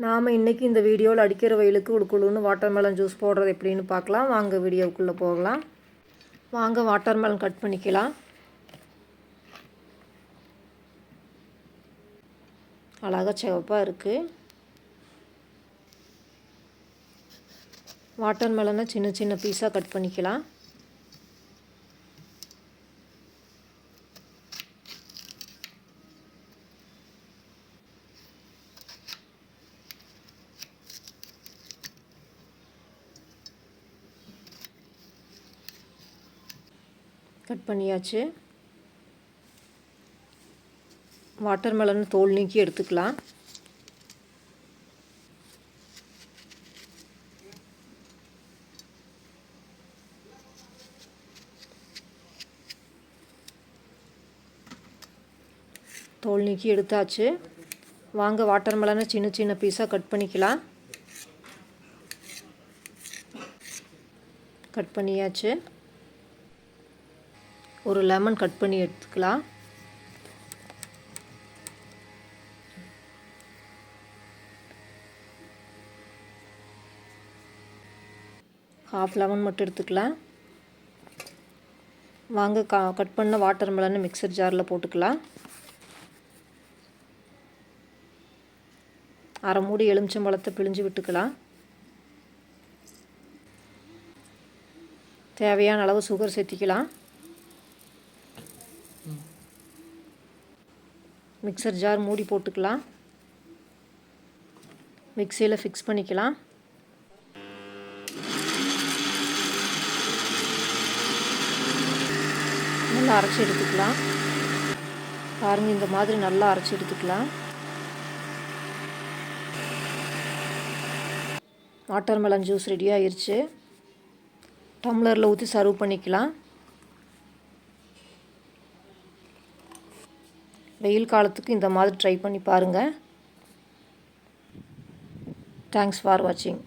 நாம் இன்றைக்கி இந்த வீடியோவில் அடிக்கிற வெயிலுக்கு குளுக்குளுன்னு வாட்டர்மெலன் ஜூஸ் போடுறது எப்படின்னு பார்க்கலாம். வாங்க வீடியோவுக்குள்ளே போகலாம். வாங்க வாட்டர்மெலன் கட் பண்ணிக்கலாம். அழகாக சிவப்பாக இருக்குது. வாட்டர்மெலனை சின்ன சின்ன பீஸாக கட் பண்ணிக்கலாம். கட் பண்ணியாச்சு. வாட்டர்மெலன் தோல் நீக்கி எடுத்துக்கலாம். தோல் நீக்கி எடுத்தாச்சு. வாங்க வாட்டர்மெலனை சின்ன சின்ன பீஸாக கட் பண்ணிக்கலாம். கட் பண்ணியாச்சு. ஒரு லெமன் கட் பண்ணி எடுத்துக்கலாம். ஹாஃப் லெமன் மட்டும் எடுத்துக்கலாம். வாங்க கட் பண்ண வாட்டர்மெலனை மிக்சர் ஜாரில் போட்டுக்கலாம். அரை மூடி எலுமிச்சம்பழத்தை பிழிஞ்சு விட்டுக்கலாம். தேவையான அளவு சுகர் சேர்த்திக்கலாம். மிக்சர் ஜார் மூடி போட்டுக்கலாம். மிக்சியில் ஃபிக்ஸ் பண்ணிக்கலாம். நல்லா அரைச்சி எடுத்துக்கலாம். பாருங்கள், இந்த மாதிரி நல்லா அரைச்சி எடுத்துக்கலாம். வாட்டர்மெலன் ஜூஸ் ரெடி ஆயிடுச்சு. டம்ளரில் ஊற்றி சர்வ் பண்ணிக்கலாம். வெயில் காலத்துக்கு இந்த மாதிரி ட்ரை பண்ணி பாருங்கள். தேங்க்ஸ் ஃபார் வாட்சிங்.